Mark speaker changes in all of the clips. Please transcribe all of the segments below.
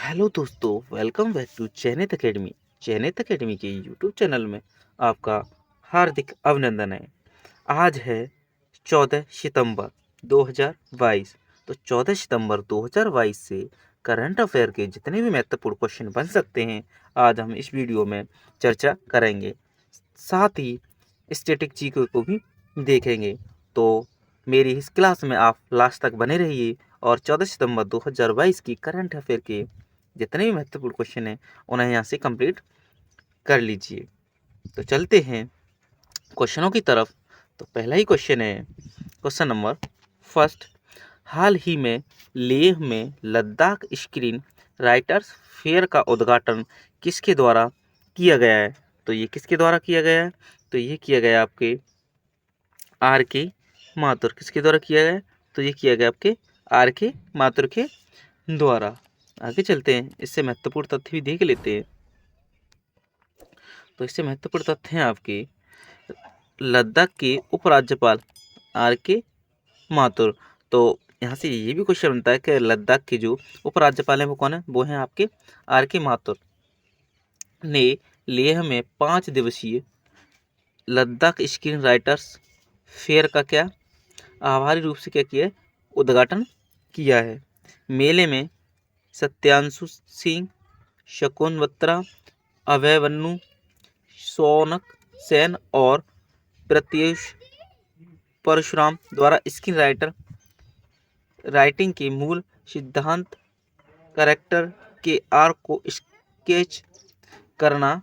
Speaker 1: Hello दोस्तों, welcome back to चयनित academy. चयनित एकेडमी के यूट्यूब चैनल में आपका हार्दिक अभिनंदन है। आज है 14 सितंबर 2022। तो 14 सितंबर 2022 से करंट अफेयर के जितने भी महत्वपूर्ण क्वेश्चन बन सकते हैं, आज हम इस वीडियो में चर्चा करेंगे। साथ ही स्टैटिक जीके को भी देखेंगे। तो मेरी इस क्लास में आप लास्ट तक बने रहिए और 14 सितंबर 2022 की करंट अफेयर के जितने भी महत्वपूर्ण क्वेश्चन हैं उन्हें यहाँ से कंप्लीट कर लीजिए। तो चलते हैं क्वेश्चनों की तरफ। तो पहला ही क्वेश्चन है, क्वेश्चन नंबर फर्स्ट। हाल ही में लेह में लद्दाख स्क्रीन राइटर्स फेयर का उद्घाटन किसके द्वारा किया गया है? तो ये किसके द्वारा किया गया है? तो ये किया गया आपके आर के माथुर। किसके द्वारा किया गया है? तो ये किया गया आपके आर के माथुर के द्वारा। आगे चलते हैं, इससे महत्वपूर्ण तथ्य भी देख लेते हैं। तो इससे महत्वपूर्ण तथ्य हैं आपके लद्दाख के उपराज्यपाल आर के माथुर। तो यहाँ से ये भी क्वेश्चन बनता है कि लद्दाख के जो उपराज्यपाल हैं वो कौन है? वो हैं आपके आर के माथुर ने लेह में 5 दिवसीय लद्दाख स्क्रीन राइटर्स फेयर का क्या आभारी रूप से क्या किया है? उद्घाटन किया है। मेले में सत्यांशु सिंह, शकुन बत्रा, अभय बन्नू, सोनक सेन और प्रत्युष परशुराम द्वारा स्क्रीन राइटिंग के मूल सिद्धांत, कैरेक्टर के आर्क को स्केच करना,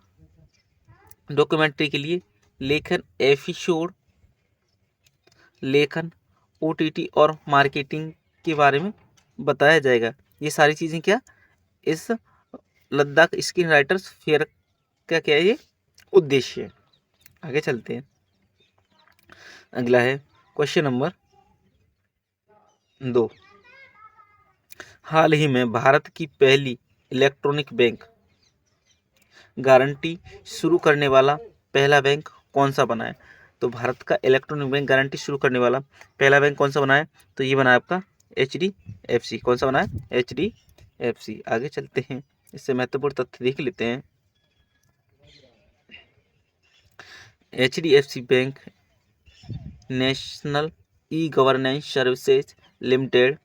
Speaker 1: डॉक्यूमेंट्री के लिए लेखन, एपिसोड लेखन, ओटीटी और मार्केटिंग के बारे में बताया जाएगा। ये सारी चीज़ें क्या इस लद्दाख स्क्रीन राइटर्स फेयर का क्या ये उद्देश्य है। आगे चलते हैं, अगला है क्वेश्चन नंबर 2। हाल ही में भारत की पहली इलेक्ट्रॉनिक बैंक गारंटी शुरू करने वाला पहला बैंक कौन सा बना है? तो भारत का इलेक्ट्रॉनिक बैंक गारंटी शुरू करने वाला पहला बैंक कौन सा बना है? तो ये बना है आपका HDFC। कौन सा बना है? HDFC। आगे चलते हैं, इससे महत्वपूर्ण तथ्य देख लेते हैं। HDFC bank national e governance services limited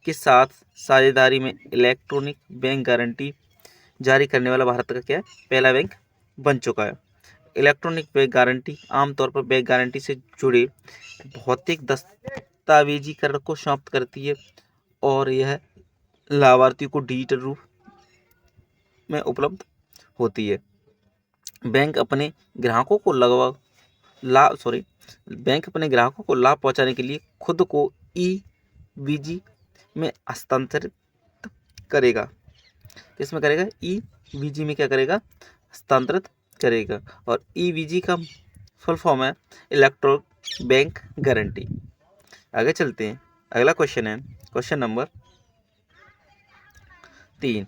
Speaker 1: के साथ साझेदारी में इलेक्ट्रॉनिक बैंक गारंटी जारी करने वाला भारत का क्या है? पहला बैंक बन चुका है। इलेक्ट्रॉनिक बैंक गारंटी आमतौर पर बैंक गारंटी से जुड़े भौतिक दस्तावेजीकरण को समाप्त करती है और यह लाभार्थी को डिजिटल रूप में उपलब्ध होती है। बैंक अपने ग्राहकों को ग्राहकों को लाभ पहुंचाने के लिए खुद को ईवीजी में हस्तांतरित करेगा। किसमें करेगा? ईवीजी में क्या करेगा? हस्तांतरित करेगा। और ईवीजी का फुल फॉर्म है इलेक्ट्रॉनिक बैंक गारंटी। आगे चलते हैं, अगला क्वेश्चन है क्वेश्चन नंबर 3।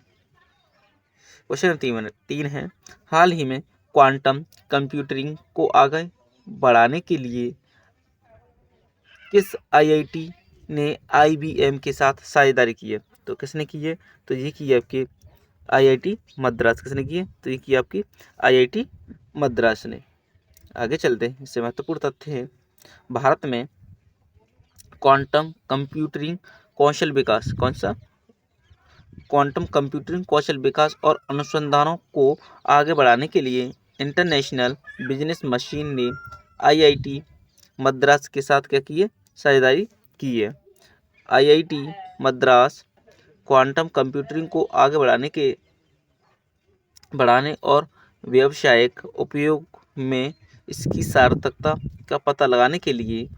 Speaker 1: क्वेश्चन नंबर 3 है, हाल ही में क्वांटम कंप्यूटिंग को आगे बढ़ाने के लिए किस आईआईटी ने आईबीएम के साथ साझेदारी की है? तो किसने की है? तो ये की है आपकी आईआईटी मद्रास। किसने की है? तो ये की आपकी आईआईटी मद्रास ने। आगे चलते हैं, इससे महत्वपूर्ण तथ्य है भारत में क्वांटम कंप्यूटिंग कौशल विकास। कौन सा? क्वांटम कंप्यूटिंग कौशल विकास और अनुसंधानों को आगे बढ़ाने के लिए इंटरनेशनल बिजनेस मशीन ने आईआईटी मद्रास के साथ क्या की है? साझेदारी की है। आईआईटी मद्रास क्वांटम कंप्यूटिंग को आगे बढ़ाने और व्यावसायिक उपयोग में इसकी सार्थकता का पता लगाने के लिए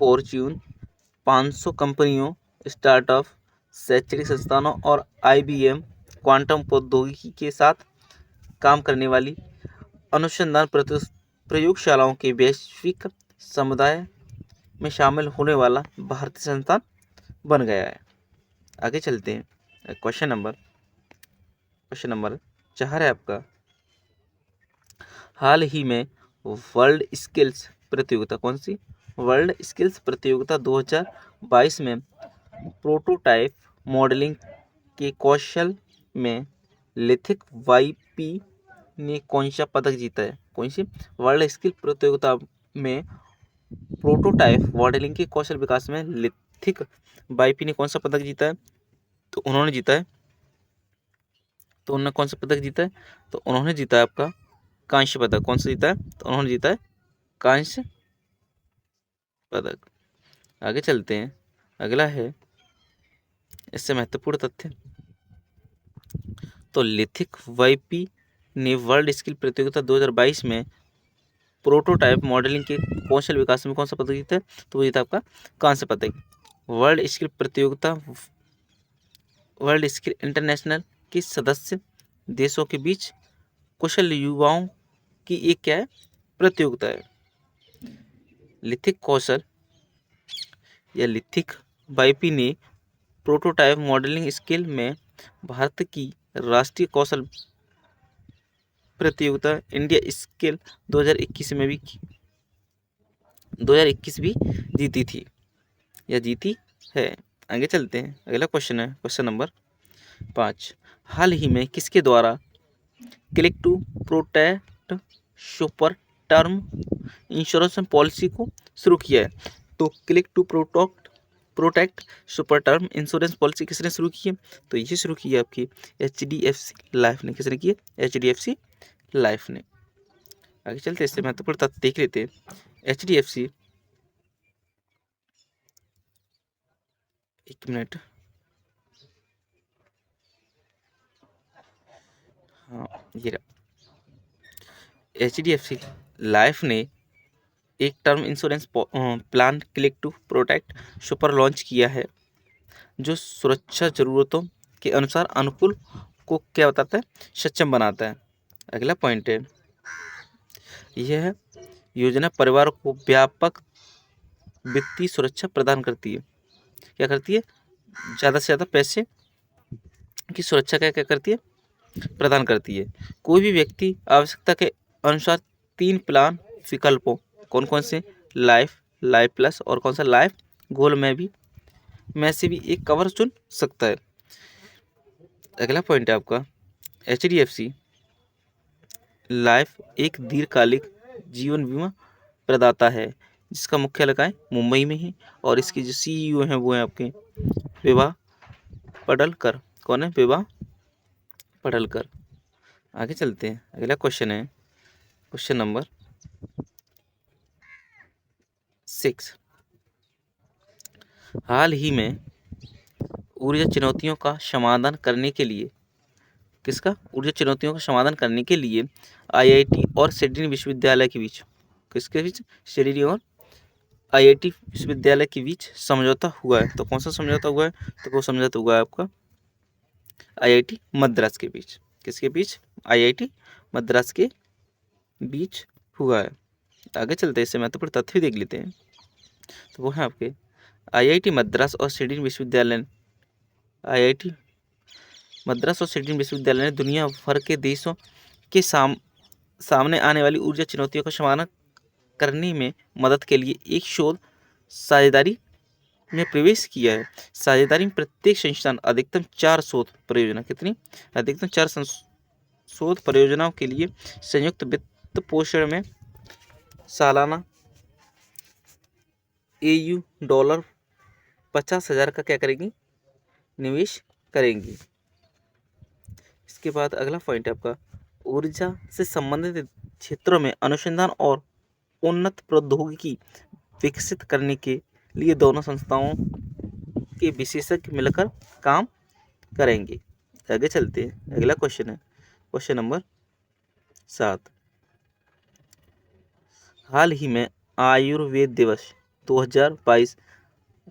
Speaker 1: फॉर्च्यून 500 कंपनियों, स्टार्टअप, शैक्षणिक संस्थानों और आईबीएम क्वांटम प्रौद्योगिकी के साथ काम करने वाली अनुसंधान प्रयोगशालाओं के वैश्विक समुदाय में शामिल होने वाला भारतीय संस्थान बन गया है। आगे चलते हैं, क्वेश्चन नंबर 4 है आपका, हाल ही में वर्ल्ड स्किल्स प्रतियोगिता। कौन सी? वर्ल्ड स्किल्स प्रतियोगिता 2022 में प्रोटोटाइप मॉडलिंग के कौशल में लिथिक वाईपी ने कौन सा पदक जीता है? कौन सी? वर्ल्ड स्किल प्रतियोगिता में प्रोटोटाइप मॉडलिंग के कौशल विकास में लिथिक वाईपी ने कौन सा पदक जीता है? तो उन्होंने जीता है। तो उन्होंने कौन सा पदक जीता है? तो उन्होंने जीता है आपका कांस्य पदक। कौन सा जीता है? तो उन्होंने जीता है कांस्य पदक। आगे चलते हैं। अगला है इससे महत्वपूर्ण तथ्य। तो लिथिक वाईपी ने वर्ल्ड स्किल प्रतियोगिता 2022 में प्रोटोटाइप मॉडलिंग के कौशल विकास में कौन सा पदक जीता है? तो वो जीता आपका कांस्य पदक। वर्ल्ड स्किल प्रतियोगिता वर्ल्ड स्किल इंटरनेशनल के सदस्य देशों के बीच कुशल युवाओं की एक क्या है? प्रतियोगिता है। लिथिक कौशल या लिथिक वाईपी ने प्रोटोटाइप मॉडलिंग स्किल में भारत की राष्ट्रीय कौशल प्रतियोगिता इंडिया स्किल 2021 में भी 2021 भी जीती थी या जीती है। आगे चलते हैं। अगला क्वेश्चन है क्वेश्चन नंबर 5। हाल ही में किसके द्वारा click to protect super term insurance policy को शुरू किया है? तो click to protect super term insurance policy किसने शुरू की है? तो ये शुरू की है आपकी HDFC लाइफ ने। किसने की है? HDFC लाइफ ने। आगे चलते इससे महत्वपूर्ण तथ्य देख लेते हैं। HDFC एक मिनट, हाँ ये रहा। HDFC लाइफ ने एक term insurance plan click to protect super launch किया है जो सुरक्षा जरूरतों के अनुसार अनुकूल को क्या बताता है? सक्षम बनाता है। अगला पॉइंट है यह योजना परिवार को व्यापक वित्तीय सुरक्षा प्रदान करती है। क्या करती है? ज़्यादा से ज़्यादा पैसे की सुरक्षा क्या क्या करती है? प्रदान करती है। कोई भी व्यक्ति आवश्यकता के अनुसार 3 प्लान विकल्पों कौन कौन से? लाइफ, लाइफ प्लस और कौन सा लाइफ गोल में से भी एक कवर चुन सकता है। अगला पॉइंट है आपका HDFC लाइफ एक दीर्घकालिक जीवन बीमा प्रदाता है जिसका मुख्यालय कहाँ है? मुंबई में है। और इसके जो CEO हैं वो हैं आपके विभा पडलकर। कौन है? विभा पडलकर। आगे चलते हैं। अगला क्वेश्चन है क्वेश्चन नंबर 6। हाल ही में ऊर्जा चुनौतियों का समाधान करने के लिए किसका? ऊर्जा चुनौतियों का समाधान करने के लिए IIT और सिडनी विश्वविद्यालय के बीच किसके बीच? सिडनी और IIT विश्वविद्यालय के बीच समझौता हुआ है। तो कौन सा समझौता हुआ है? तो वो समझौता हुआ है आपका IIT मद्रास के बीच। किसके बीच? IIT मद्रास के बीच हुआ है। आगे चलते हैं। इससे महत्वपूर्ण तथ्य भी देख लेते हैं। तो वो है आपके IIT मद्रास और सिडनी विश्वविद्यालय IIT मद्रास और सिडनी विश्वविद्यालय ने दुनिया भर के देशों के सामने आने वाली ऊर्जा चुनौतियों का समाधान करने में मदद के लिए एक शोध साझेदारी में प्रवेश किया है। साझेदारी में प्रत्येक संस्थान अधिकतम 4 शोध परियोजना कितनी? अधिकतम 4 शोध परियोजनाओं के लिए संयुक्त वित्त पोषण में सालाना AU $50,000 का क्या करेंगी? निवेश करेंगी। इसके बाद अगला पॉइंट है आपका ऊर्जा से संबंधित क्षेत्रों में अनुसंधान और उन्नत प्रौद्योगिकी विकसित करने के लिए दोनों संस्थाओं के विशेषज्ञ मिलकर काम करेंगे। आगे चलते हैं। अगला क्वेश्चन है क्वेश्चन नंबर 7। हाल ही में आयुर्वेद दिवस 2022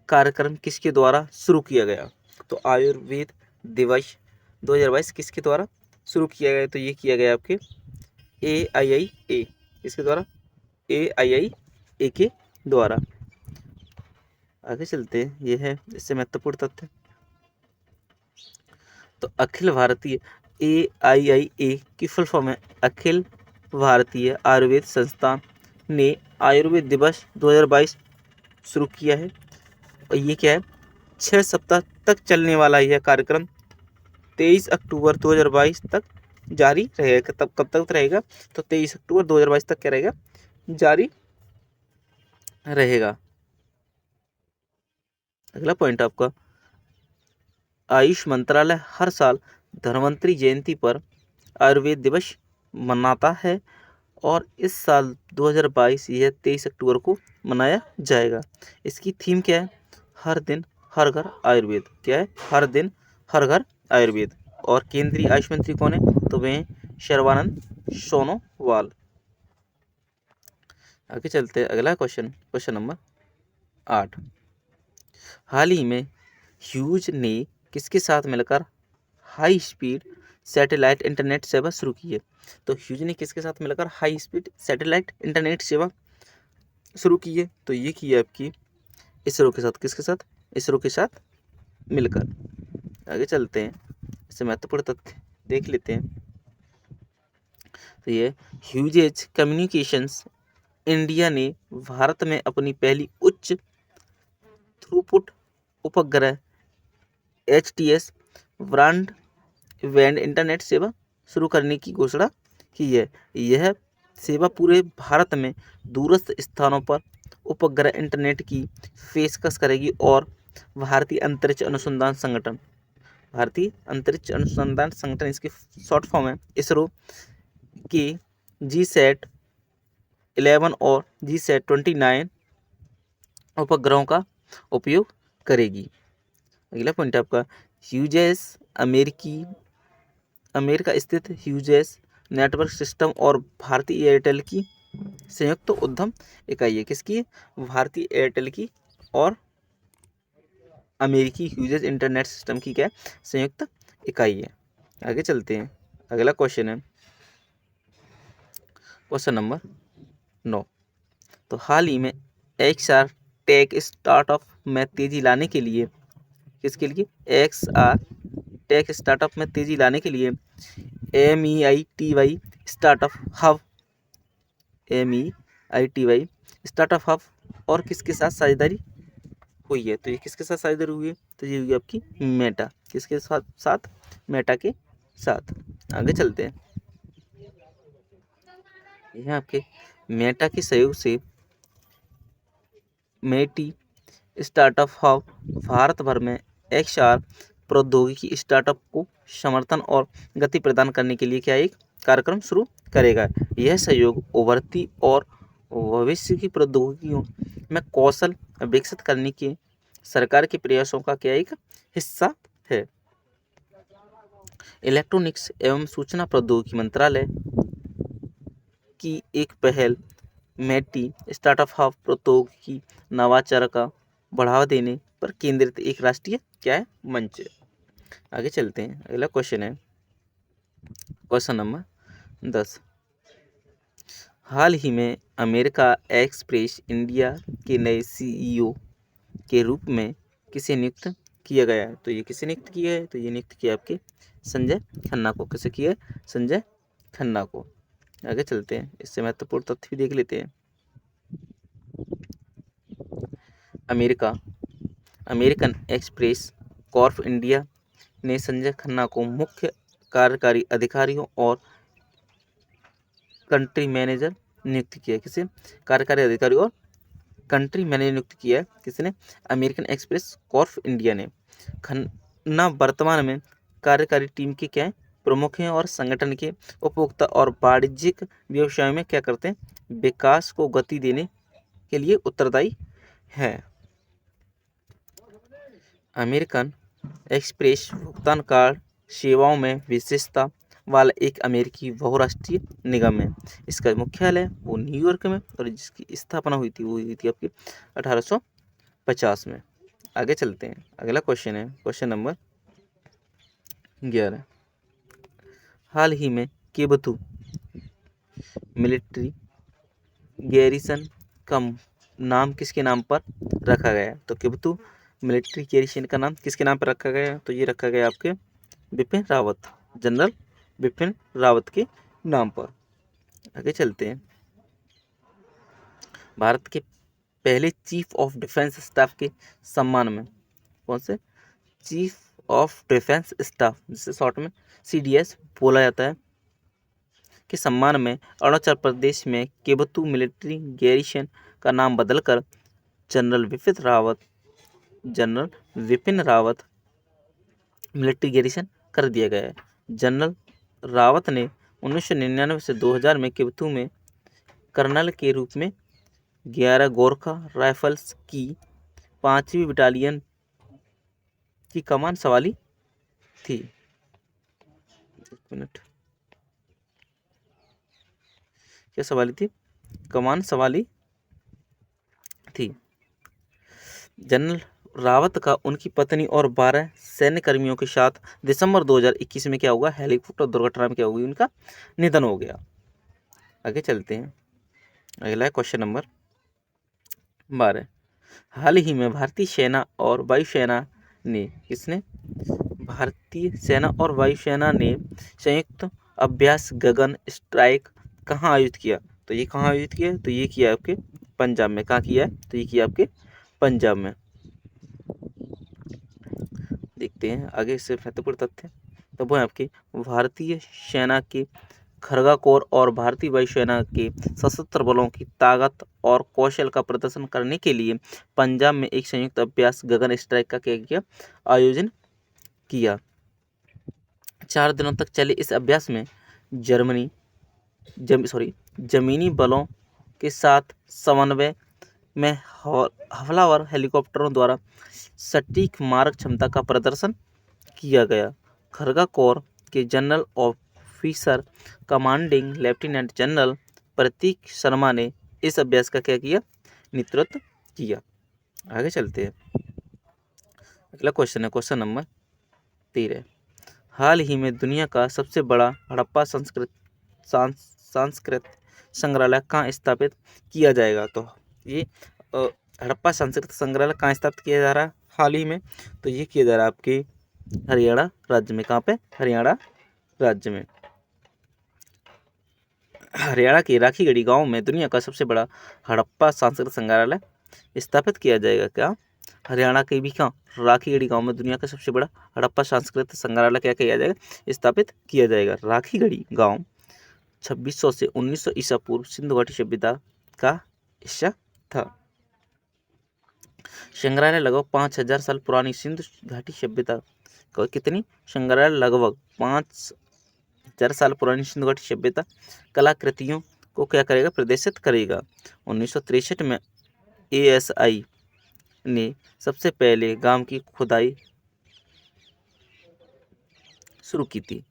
Speaker 1: कार्यक्रम किसके द्वारा शुरू किया गया? तो आयुर्वेद दिवस 2022 किसके द्वारा शुरू किया गया? तो ये किया गया आपके AIIA। किसके द्वारा? AIIA के द्वारा। आगे चलते हैं। ये है इससे महत्वपूर्ण तथ्य। तो अखिल भारतीय AIIA की फुल फॉर्म है अखिल भारतीय आयुर्वेद संस्थान ने आयुर्वेद दिवस 2022 शुरू किया है। और ये क्या है, 6 सप्ताह तक चलने वाला यह कार्यक्रम 23 अक्टूबर 2022 तक जारी रहेगा। तब कब तक रहेगा, तो 23 अक्टूबर 2022 तक क्या रहेगा, जारी रहेगा। अगला पॉइंट आपका, आयुष मंत्रालय हर साल धन्वंतरि जयंती पर आयुर्वेद दिवस मनाता है और इस साल 2022 यह 23 अक्टूबर को मनाया जाएगा। इसकी थीम क्या है, हर दिन हर घर आयुर्वेद। क्या है, हर दिन हर घर आयुर्वेद। और केंद्रीय आयुष मंत्री कौन है, तो वे सर्बानंद सोनोवाल। आगे चलते हैं, अगला क्वेश्चन नंबर 8। हाल ही में ह्यूज ने किसके साथ मिलकर हाई स्पीड सैटेलाइट इंटरनेट सेवा शुरू की है। तो ह्यूज ने किसके साथ मिलकर हाई स्पीड सैटेलाइट इंटरनेट सेवा शुरू की है, तो ये की है आपकी इसरो के साथ। किसके साथ, इसरो के साथ मिलकर। आगे चलते हैं, इससे महत्वपूर्ण तथ्य देख लेते हैं। तो ये ह्यूजेज कम्युनिकेशंस इंडिया ने भारत में अपनी पहली उच्च थ्रूपुट उपग्रह HTS ब्रॉड बैंड इंटरनेट सेवा शुरू करने की घोषणा की है। यह सेवा पूरे भारत में दूरस्थ स्थानों पर उपग्रह इंटरनेट की पेशकश करेगी और भारतीय अंतरिक्ष अनुसंधान संगठन इसकी शॉर्ट फॉर्म है, इसरो के GSAT-11 और GSAT-29 उपग्रहों का उपयोग करेगी। अगला पॉइंट आपका, ह्यूजेस अमेरिका स्थित ह्यूजेस नेटवर्क सिस्टम और भारतीय एयरटेल की संयुक्त उद्यम इकाई है। किसकी, भारतीय एयरटेल की और अमेरिकी ह्यूजेस इंटरनेट सिस्टम की क्या, संयुक्त इकाई है। आगे चलते हैं, अगला क्वेश्चन है क्वेश्चन नंबर 9। तो हाल ही में XR टेक स्टार्टअप में तेजी लाने के लिए, किसके लिए, XR टेक स्टार्टअप में तेजी लाने के लिए MEITY स्टार्टअप हब और किसके साथ साझेदारी हुई है। तो ये किसके साथ साझेदारी हुई है, तो ये हुई आपकी मेटा। किसके साथ मेटा के साथ। आगे चलते हैं, यह आपके मेटा के सहयोग से मेटी स्टार्टअप हब भारत भर में XR प्रौद्योगिकी स्टार्टअप को समर्थन और गति प्रदान करने के लिए क्या एक कार्यक्रम शुरू करेगा। यह सहयोग उभरती और भविष्य की प्रौद्योगिकियों में कौशल विकसित करने के सरकार के प्रयासों का क्या एक हिस्सा है। इलेक्ट्रॉनिक्स एवं सूचना प्रौद्योगिकी मंत्रालय की एक पहल मेटी स्टार्टअप हब प्रौद्योगिकी नवाचार का बढ़ावा देने पर केंद्रित एक राष्ट्रीय क्या है, मंच है। आगे चलते हैं, अगला क्वेश्चन है क्वेश्चन नंबर 10। हाल ही में अमेरिका एक्सप्रेस इंडिया के नए CEO के रूप में किसे नियुक्त किया गया है। तो ये किसे नियुक्त किया है, तो ये नियुक्त किया आपके संजय खन्ना को। किसे किया है, संजय खन्ना को। आगे चलते हैं, इससे महत्वपूर्ण तथ्य भी देख लेते हैं। अमेरिकन एक्सप्रेस कॉर्प इंडिया ने संजय खन्ना को मुख्य कार्यकारी अधिकारियों और कंट्री मैनेजर नियुक्त किया। किसे, कार्यकारी अधिकारी और कंट्री मैनेजर नियुक्त किया है, किसने, अमेरिकन एक्सप्रेस कॉर्प इंडिया ने। खन्ना वर्तमान में कार्यकारी टीम के क्या है, प्रमुख हैं और संगठन के उपभोक्ता और वाणिज्यिक व्यवसायों में क्या करते हैं, विकास को गति देने के लिए उत्तरदायी है। अमेरिकन एक्सप्रेस भुगतान कार्ड सेवाओं में विशेषता वाला एक अमेरिकी बहुराष्ट्रीय निगम है। इसका मुख्यालय वो न्यूयॉर्क में और जिसकी स्थापना हुई थी आपकी 1850 में। आगे चलते हैं, अगला क्वेश्चन है क्वेश्चन नंबर 11। हाल ही में केबथु मिलिट्री गैरिसन का नाम किसके नाम पर रखा गया है। तो केबथु मिलिट्री गैरिसन का नाम किसके नाम पर रखा गया है, तो ये रखा गया आपके बिपिन रावत, जनरल बिपिन रावत के नाम पर। आगे चलते हैं, भारत के पहले चीफ ऑफ डिफेंस स्टाफ के सम्मान में, कौन से चीफ ऑफ डिफेंस स्टाफ, जिसे शॉर्ट में CDS बोला जाता है, के सम्मान में अरुणाचल प्रदेश में केबुतु मिलिट्री गैरिसन का नाम बदलकर general Vipin Rawat military garrison कर दिया गया है। जनरल रावत ने 1999 से 2000 में केबुतु में कर्नल के रूप में 11 गोरखा राइफल्स की 5वीं बटालियन की कमान संभाली थी। एक मिनट, क्या संभाली थी? कमान संभाली थी। जनरल रावत का उनकी पत्नी और 12 सैन्य कर्मियों के साथ दिसंबर 2021 में क्या हुआ? हेलीकॉप्टर दुर्घटना में क्या हुई? उनका निधन हो गया। आगे चलते हैं, अगला है क्वेश्चन नंबर 12। हाल ही में भारतीय सेना और वायुसेना ने भारतीय सेना और वायुसेना ने संयुक्त अभ्यास गगन स्ट्राइक कहाँ आयोजित किया? तो ये कहाँ आयोजित किया है? तो ये किया आपके पंजाब में। कहाँ किया है? तो ये किया आपके पंजाब में। देखते हैं आगे इससे महत्वपूर्ण तथ्य, तो वो है आपकी भारतीय सेना के खरगा कोर और भारतीय वायुसेना के सशस्त्र बलों की ताकत और कौशल का प्रदर्शन करने के लिए पंजाब में एक संयुक्त अभ्यास गगन स्ट्राइक का क्या आयोजन किया। 4 दिनों तक चले इस अभ्यास में जमीनी बलों के साथ समन्वय में हमलावर हेलीकॉप्टरों द्वारा सटीक मारक क्षमता का प्रदर्शन किया गया। खरगा कोर के general officer commanding lieutenant general Prateek Sharma ने इस अभ्यास का क्या किया? नेतृत्व किया। आगे चलते हैं, अगला क्वेश्चन है क्वेश्चन नंबर 13। हाल ही में दुनिया का सबसे बड़ा हड़प्पा सांस्कृतिक संग्रहालय कहाँ स्थापित किया जाएगा? तो ये हड़प्पा सांस्कृतिक संग्रहालय कहाँ स्थापित किया जा रहा है हाल ही में? तो ये किया जा रहा है आपके हरियाणा राज्य में। कहाँ पे? हरियाणा राज्य में। हरियाणा के राखीगढ़ी गांव में दुनिया का सबसे बड़ा हड़प्पा सांस्कृतिक संग्रहालय स्थापित किया जाएगा। क्या? हरियाणा के भी कहाँ? राखीगढ़ी गांव में दुनिया का सबसे बड़ा हड़प्पा सांस्कृतिक संग्रहालय क्या किया जाएगा? स्थापित किया जाएगा। राखीगढ़ी गांव 2600 से 1900 ईसा पूर्व सिंधु घाटी सभ्यता का हिस्सा था। संग्रहालय लगभग 5000 साल पुरानी सिंधु घाटी सभ्यता को कितनी? संग्रहालय लगभग 5000 साल पुरानी सिंधु घाटी सभ्यता कलाकृतियों को क्या करेगा? प्रदर्शित करेगा। 1963 में ASI ने सबसे पहले गांव की खुदाई शुरू की थी।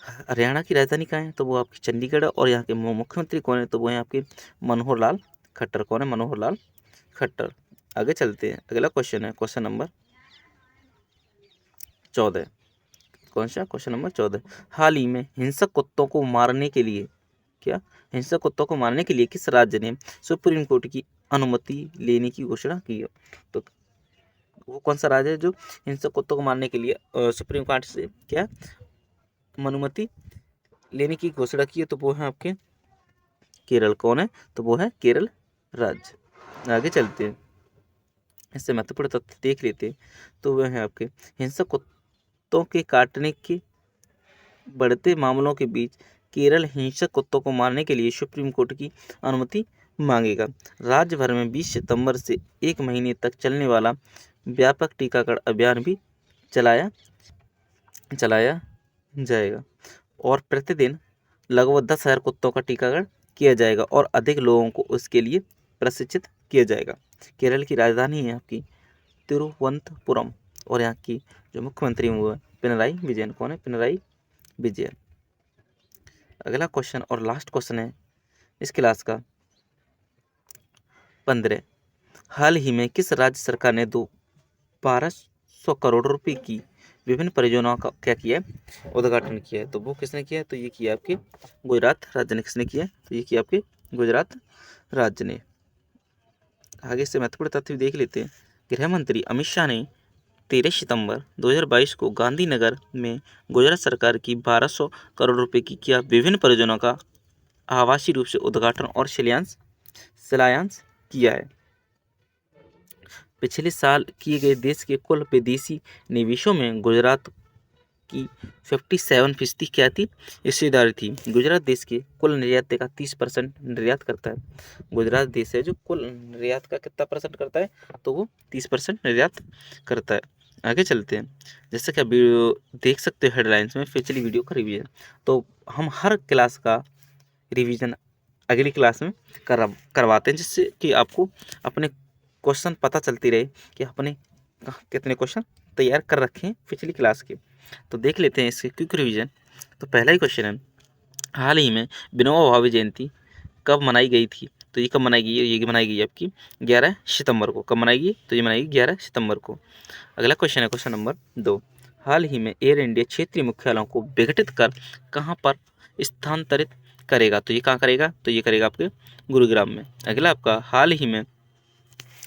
Speaker 1: हरियाणा की राजधानी कहाँ है? तो वो आपकी चंडीगढ़ है। और यहाँ के मुख्यमंत्री कौन है? तो वो है आपके मनोहर लाल खट्टर। कौन है? मनोहर लाल खट्टर। आगे चलते हैं, अगला क्वेश्चन है क्वेश्चन नंबर 14। कौन सा? Question number 14। हाल ही में हिंसक कुत्तों को मारने के लिए किस राज्य ने सुप्रीम कोर्ट की अनुमति लेने की घोषणा की है? तो वो कौन सा राज्य है जो हिंसक कुत्तों को मारने के लिए सुप्रीम कोर्ट से क्या अनुमति लेने की घोषणा की है? तो वो है आपके केरल। कौन है? तो वो है केरल राज्य। आगे चलते हैं, इससे महत्वपूर्ण तथ्य देख लेते हैं। तो वह है आपके हिंसक कुत्तों के काटने के बढ़ते मामलों के बीच केरल हिंसक कुत्तों को मारने के लिए सुप्रीम कोर्ट की अनुमति मांगेगा। राज्य भर में 20 सितंबर से 1 महीने तक चलने वाला व्यापक टीकाकरण अभियान भी चलाया जाएगा और प्रतिदिन लगभग 10,000 कुत्तों का टीकाकरण किया जाएगा और अधिक लोगों को उसके लिए प्रशिक्षित किया जाएगा। केरल की राजधानी है आपकी तिरुवनंतपुरम और यहाँ की जो मुख्यमंत्री हैं वो है पिनराई विजयन। कौन है? पिनराई विजयन। अगला क्वेश्चन और लास्ट क्वेश्चन है इस क्लास का 15। हाल ही में किस राज्य सरकार ने 1200 करोड़ रुपए की विभिन्न परियोजनाओं का क्या किया है? उद्घाटन किया है। तो वो किसने किया है? तो ये किया आपके गुजरात राज्य ने। किसने किया है? तो ये किया आपके गुजरात राज्य ने। आगे से महत्वपूर्ण तथ्य देख लेते हैं। गृह मंत्री अमित शाह ने 13 सितंबर 2022 को गांधीनगर में गुजरात सरकार की 1200 करोड़ रुपए की क्या विभिन्न परियोजनाओं का आभासी रूप से उद्घाटन और शिलान्यास किया है। पिछले साल किए गए देश के कुल विदेशी निवेशों में गुजरात की 57% क्या थी, हिस्सेदारी थी। गुजरात देश के कुल निर्यात का 30% निर्यात करता है। गुजरात देश है जो कुल निर्यात का कितना परसेंट करता है, तो वो 30% निर्यात करता है। आगे चलते हैं। जैसे कि अभी देख सकते हो हेडलाइंस में, पिछली वीडियो का रिवीजन। तो हम हर क्लास का रिवीजन अगली क्लास में करवाते हैं, जिससे कि आपको अपने क्वेश्चन पता चलती रहे कि अपने कितने क्वेश्चन तैयार कर रखे हैं पिछली क्लास के। तो देख लेते हैं इसके क्विक रिवीजन। तो पहला ही क्वेश्चन है, हाल ही में विनोबा भावे जयंती कब मनाई गई थी, तो ये कब मनाई गई है, ये मनाई गई है आपकी 11 सितंबर को। कब मनाई गई, तो ये मनाई गई 11 सितंबर को। अगला क्वेश्चन है क्वेश्चन नंबर 2, हाल ही में एयर इंडिया क्षेत्रीय मुख्यालयों को विघटित कर कहाँ पर स्थानांतरित करेगा, तो ये कहाँ करेगा, तो ये करेगा आपके गुरुग्राम में। अगला आपका, हाल ही में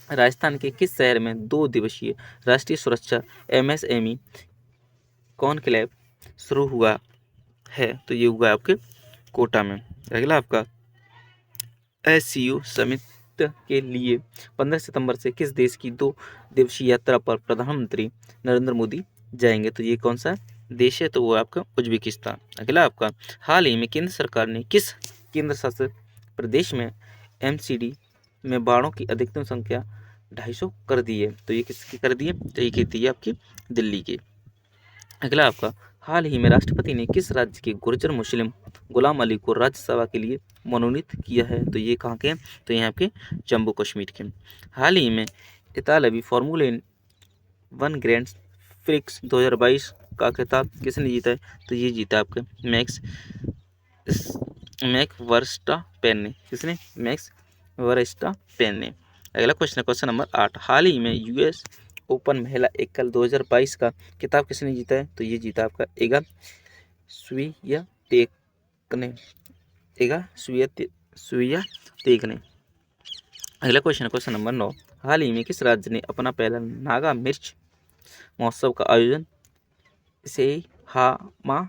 Speaker 1: राजस्थान के किस शहर में 2 दिवसीय राष्ट्रीय सुरक्षा MSME कॉन्क्लेव शुरू हुआ है, तो ये हुआ है आपके कोटा में। अगला आपका, SCO समिट के लिए 15 सितंबर से किस देश की 2 दिवसीय यात्रा पर प्रधानमंत्री नरेंद्र मोदी जाएंगे, तो ये कौन सा देश है, तो वो आपका उज्बेकिस्तान। अगला आपका, हाल ही में केंद्र सरकार ने किस केंद्र शासित प्रदेश में MCD में बाड़ों की अधिकतम संख्या 250 कर दी है, तो ये किसकी कर दी है, तो ये कहती है आपकी दिल्ली की। अगला आपका, हाल ही में राष्ट्रपति ने किस राज्य के गुर्जर मुस्लिम गुलाम अली को राज्यसभा के लिए मनोनीत किया है, तो ये कहाँ के हैं, तो ये आपके जम्मू कश्मीर के। हाल ही में इतालवी फार्मूला 1 ग्रैंड प्रिक्स 2022 का खिताब किसने जीता है, तो ये जीता आपके मैक्स वर्स्टापेन ने। किसने, मैक्स वर्स्टापेन ने। अगला क्वेश्चन है क्वेश्चन नंबर 8, हाल ही में US ओपन महिला एकल 2022 का खिताब किसने जीता है, तो ये जीता आपका इगा स्वियातेक ने। अगला क्वेश्चन है क्वेश्चन नंबर 9, हाल ही में किस राज्य ने अपना पहला नागा मिर्च महोत्सव का आयोजन सेहामा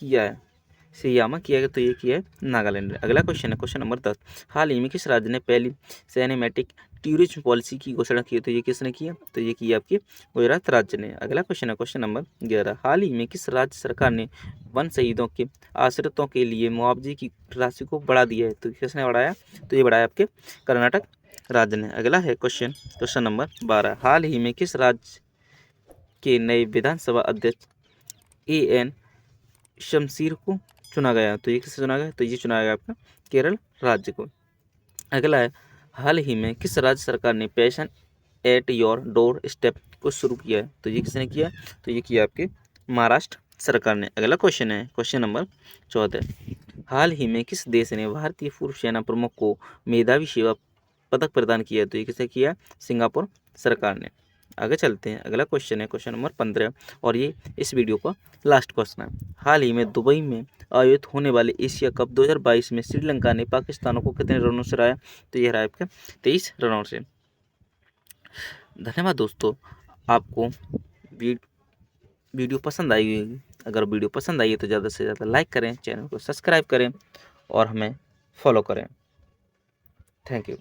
Speaker 1: किया है, तो ये किया है नागालैंड। अगला क्वेश्चन है क्वेश्चन नंबर 10, हाल ही में किस राज्य ने पहली सिनेमैटिक टूरिज्म पॉलिसी की घोषणा की है, तो ये किसने किया, तो ये किया आपके गुजरात राज्य ने। अगला क्वेश्चन है क्वेश्चन नंबर 11, हाल ही में किस राज्य सरकार ने वन शहीदों के आश्रितों के लिए मुआवजे की राशि को बढ़ा दिया है, तो किसने बढ़ाया, तो ये बढ़ाया आपके कर्नाटक राज्य ने। अगला है क्वेश्चन नंबर 12, हाल ही में किस राज्य के नए विधानसभा अध्यक्ष AN शमशीर को चुना गया, तो ये किसे चुना गया, तो ये चुना गया आपका केरल राज्य को। अगला है, हाल ही में किस राज्य सरकार ने passion at your door step को शुरू किया है, तो ये किसने किया, तो ये किया आपके महाराष्ट्र सरकार ने। अगला क्वेश्चन है क्वेश्चन नंबर 14, हाल ही में किस देश ने भारतीय पूर्व सेना प्रमुख को मेधावी सेवा पदक प्रदान किया, तो ये किसे किया, सिंगापुर सरकार ने। आगे चलते हैं। अगला क्वेश्चन है क्वेश्चन नंबर 15 और ये इस वीडियो का लास्ट क्वेश्चन है, हाल ही में दुबई में आयोजित होने वाले एशिया कप 2022 में श्रीलंका ने पाकिस्तान को कितने रनों से हराया, तो ये हराया आपका 23 रनों से। धन्यवाद दोस्तों, आपको वीडियो पसंद आई होगी। अगर वीडियो पसंद आई है तो ज़्यादा से ज़्यादा लाइक करें, चैनल को सब्सक्राइब करें और हमें फॉलो करें। Thank you.